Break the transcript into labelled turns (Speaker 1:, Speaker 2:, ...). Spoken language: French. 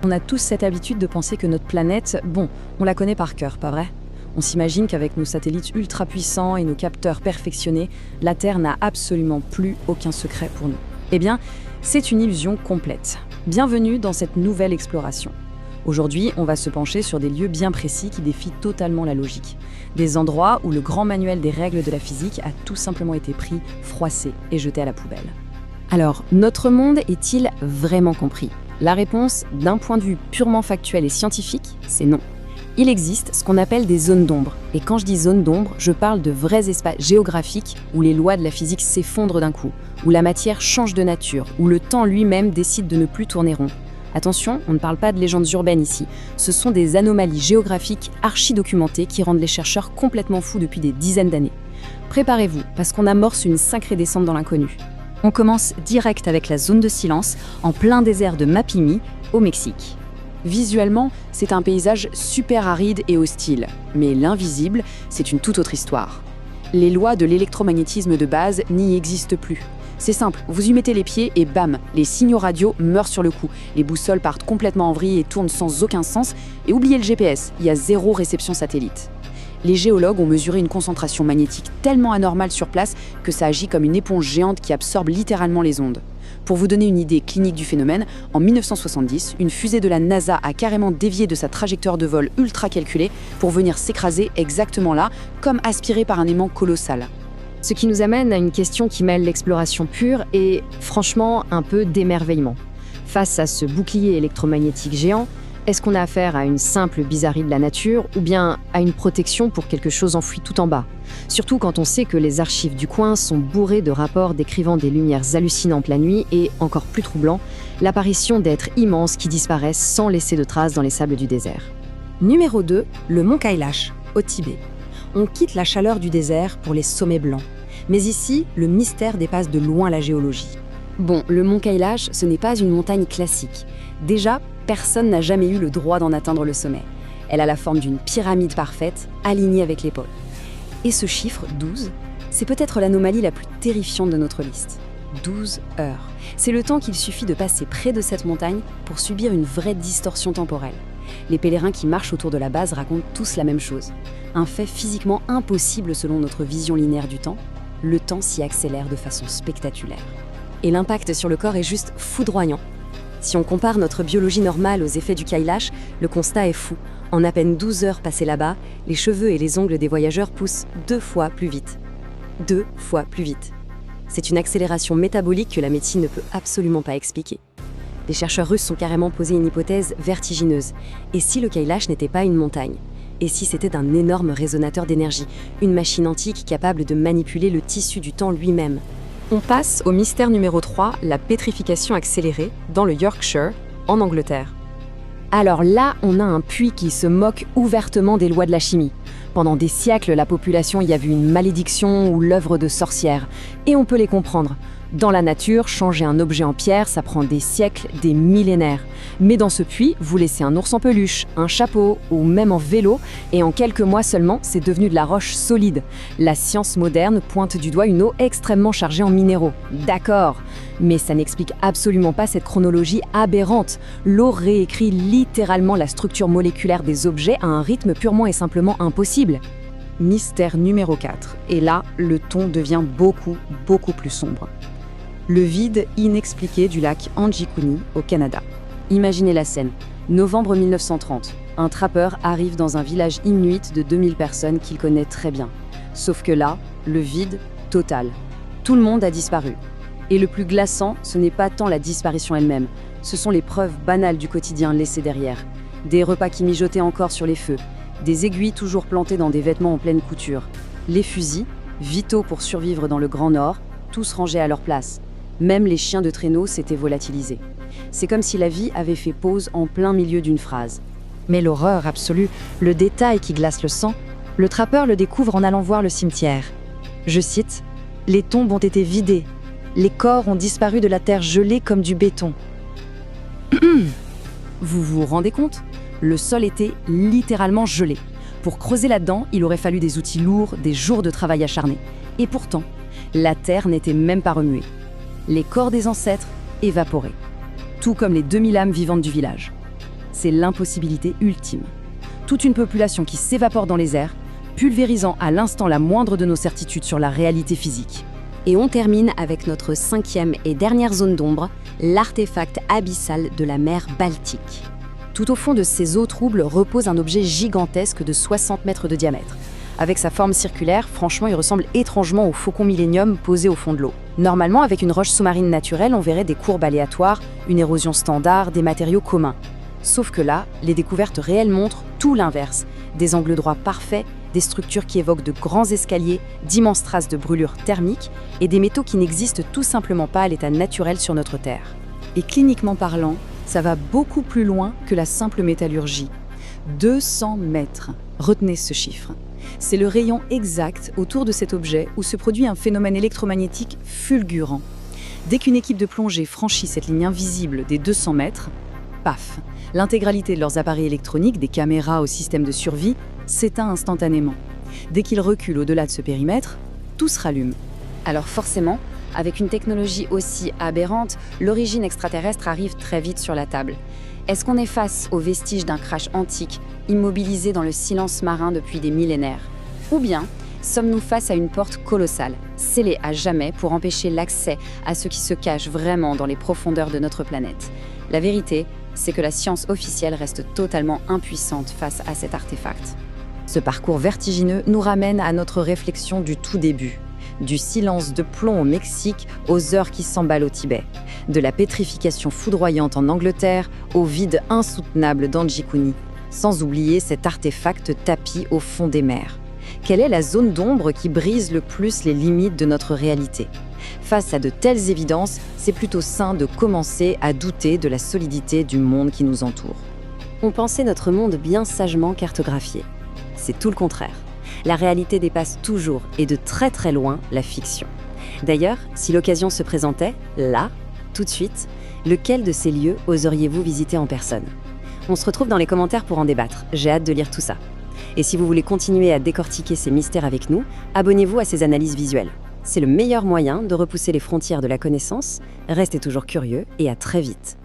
Speaker 1: On a tous cette habitude de penser que notre planète, on la connaît par cœur, pas vrai? On s'imagine qu'avec nos satellites ultra puissants et nos capteurs perfectionnés, la Terre n'a absolument plus aucun secret pour nous. Eh bien, c'est une illusion complète. Bienvenue dans cette nouvelle exploration. Aujourd'hui, on va se pencher sur des lieux bien précis qui défient totalement la logique. Des endroits où le grand manuel des règles de la physique a tout simplement été pris, froissé et jeté à la poubelle. Alors, notre monde est-il vraiment compris? La réponse, d'un point de vue purement factuel et scientifique, c'est non. Il existe ce qu'on appelle des zones d'ombre. Et quand je dis zones d'ombre, je parle de vrais espaces géographiques où les lois de la physique s'effondrent d'un coup, où la matière change de nature, où le temps lui-même décide de ne plus tourner rond. Attention, on ne parle pas de légendes urbaines ici. Ce sont des anomalies géographiques archi-documentées qui rendent les chercheurs complètement fous depuis des dizaines d'années. Préparez-vous, parce qu'on amorce une sacrée descente dans l'inconnu. On commence direct avec la zone de silence, en plein désert de Mapimi, au Mexique.
Speaker 2: Visuellement, c'est un paysage super aride et hostile, mais l'invisible, c'est une toute autre histoire. Les lois de l'électromagnétisme de base n'y existent plus. C'est simple, vous y mettez les pieds et bam, les signaux radio meurent sur le coup. Les boussoles partent complètement en vrille et tournent sans aucun sens. Et oubliez le GPS, il y a 0 réception satellite. Les géologues ont mesuré une concentration magnétique tellement anormale sur place que ça agit comme une éponge géante qui absorbe littéralement les ondes. Pour vous donner une idée clinique du phénomène, en 1970, une fusée de la NASA a carrément dévié de sa trajectoire de vol ultra calculée pour venir s'écraser exactement là, comme aspirée par un aimant colossal.
Speaker 1: Ce qui nous amène à une question qui mêle l'exploration pure et, franchement, un peu d'émerveillement. Face à ce bouclier électromagnétique géant, est-ce qu'on a affaire à une simple bizarrerie de la nature ou bien à une protection pour quelque chose enfoui tout en bas? Surtout quand on sait que les archives du coin sont bourrées de rapports décrivant des lumières hallucinantes la nuit et, encore plus troublant, l'apparition d'êtres immenses qui disparaissent sans laisser de traces dans les sables du désert. Numéro 2, le mont Kailash, au Tibet. On quitte la chaleur du désert pour les sommets blancs. Mais ici, le mystère dépasse de loin la géologie. Bon, le mont Kailash, ce n'est pas une montagne classique. Déjà, personne n'a jamais eu le droit d'en atteindre le sommet. Elle a la forme d'une pyramide parfaite, alignée avec les pôles. Et ce chiffre, 12, c'est peut-être l'anomalie la plus terrifiante de notre liste. 12 heures. C'est le temps qu'il suffit de passer près de cette montagne pour subir une vraie distorsion temporelle. Les pèlerins qui marchent autour de la base racontent tous la même chose. Un fait physiquement impossible selon notre vision linéaire du temps. Le temps s'y accélère de façon spectaculaire. Et l'impact sur le corps est juste foudroyant. Si on compare notre biologie normale aux effets du Kailash, le constat est fou. En à peine 12 heures passées là-bas, les cheveux et les ongles des voyageurs poussent 2 fois plus vite. 2 fois plus vite. C'est une accélération métabolique que la médecine ne peut absolument pas expliquer. Les chercheurs russes ont carrément posé une hypothèse vertigineuse. Et si le Kailash n'était pas une montagne? Et si c'était un énorme résonateur d'énergie, une machine antique capable de manipuler le tissu du temps lui-même? On passe au mystère numéro 3, la pétrification accélérée, dans le Yorkshire, en Angleterre. Alors là, on a un puits qui se moque ouvertement des lois de la chimie. Pendant des siècles, la population y a vu une malédiction ou l'œuvre de sorcières. Et on peut les comprendre. Dans la nature, changer un objet en pierre, ça prend des siècles, des millénaires. Mais dans ce puits, vous laissez un ours en peluche, un chapeau ou même en vélo, et en quelques mois seulement, c'est devenu de la roche solide. La science moderne pointe du doigt une eau extrêmement chargée en minéraux. D'accord, mais ça n'explique absolument pas cette chronologie aberrante. L'eau réécrit littéralement la structure moléculaire des objets à un rythme purement et simplement impossible. Mystère numéro 4. Et là, le ton devient beaucoup plus sombre. Le vide inexpliqué du lac Anjikuni au Canada. Imaginez la scène. Novembre 1930. Un trappeur arrive dans un village inuit de 2000 personnes qu'il connaît très bien. Sauf que là, le vide total. Tout le monde a disparu. Et le plus glaçant, ce n'est pas tant la disparition elle-même. Ce sont les preuves banales du quotidien laissées derrière. Des repas qui mijotaient encore sur les feux. Des aiguilles toujours plantées dans des vêtements en pleine couture. Les fusils, vitaux pour survivre dans le Grand Nord, tous rangés à leur place. Même les chiens de traîneau s'étaient volatilisés. C'est comme si la vie avait fait pause en plein milieu d'une phrase. Mais l'horreur absolue, le détail qui glace le sang, le trappeur le découvre en allant voir le cimetière. Je cite, « Les tombes ont été vidées. Les corps ont disparu de la terre gelée comme du béton. » Vous vous rendez compte? Le sol était littéralement gelé. Pour creuser là-dedans, il aurait fallu des outils lourds, des jours de travail acharné. Et pourtant, la terre n'était même pas remuée. Les corps des ancêtres évaporés. Tout comme les 2000 âmes vivantes du village.
Speaker 3: c'est l'impossibilité ultime. Toute une population qui s'évapore dans les airs, pulvérisant à l'instant la moindre de nos certitudes sur la réalité physique.
Speaker 1: Et on termine avec notre 5e et dernière zone d'ombre, l'artefact abyssal de la mer Baltique. Tout au fond de ces eaux troubles repose un objet gigantesque de 60 mètres de diamètre. Avec sa forme circulaire, franchement, il ressemble étrangement au Faucon Millenium posé au fond de l'eau. Normalement, avec une roche sous-marine naturelle, on verrait des courbes aléatoires, une érosion standard, des matériaux communs. Sauf que là, les découvertes réelles montrent tout l'inverse. Des angles droits parfaits, des structures qui évoquent de grands escaliers, d'immenses traces de brûlures thermiques et des métaux qui n'existent tout simplement pas à l'état naturel sur notre Terre.
Speaker 3: Et cliniquement parlant, ça va beaucoup plus loin que la simple métallurgie. 200 mètres. Retenez ce chiffre. C'est le rayon exact autour de cet objet où se produit un phénomène électromagnétique fulgurant. Dès qu'une équipe de plongée franchit cette ligne invisible des 200 mètres, paf, l'intégralité de leurs appareils électroniques, des caméras au système de survie, s'éteint instantanément. Dès qu'ils reculent au-delà de ce périmètre, tout se rallume.
Speaker 1: Alors forcément, avec une technologie aussi aberrante, l'origine extraterrestre arrive très vite sur la table. Est-ce qu'on est face aux vestiges d'un crash antique, immobilisé dans le silence marin depuis des millénaires? Ou bien sommes-nous face à une porte colossale, scellée à jamais pour empêcher l'accès à ce qui se cache vraiment dans les profondeurs de notre planète? La vérité, c'est que la science officielle reste totalement impuissante face à cet artefact.
Speaker 3: Ce parcours vertigineux nous ramène à notre réflexion du tout début. Du silence de plomb au Mexique aux heures qui s'emballent au Tibet. De la pétrification foudroyante en Angleterre au vide insoutenable d'Anjikuni. Sans oublier cet artefact tapi au fond des mers. Quelle est la zone d'ombre qui brise le plus les limites de notre réalité? Face à de telles évidences, c'est plutôt sain de commencer à douter de la solidité du monde qui nous entoure.
Speaker 1: On pensait notre monde bien sagement cartographié. C'est tout le contraire. La réalité dépasse toujours et de très très loin la fiction. D'ailleurs, si l'occasion se présentait, là, tout de suite, lequel de ces lieux oseriez-vous visiter en personne? On se retrouve dans les commentaires pour en débattre. J'ai hâte de lire tout ça. Et si vous voulez continuer à décortiquer ces mystères avec nous, abonnez-vous à ces analyses visuelles. C'est le meilleur moyen de repousser les frontières de la connaissance. Restez toujours curieux et à très vite.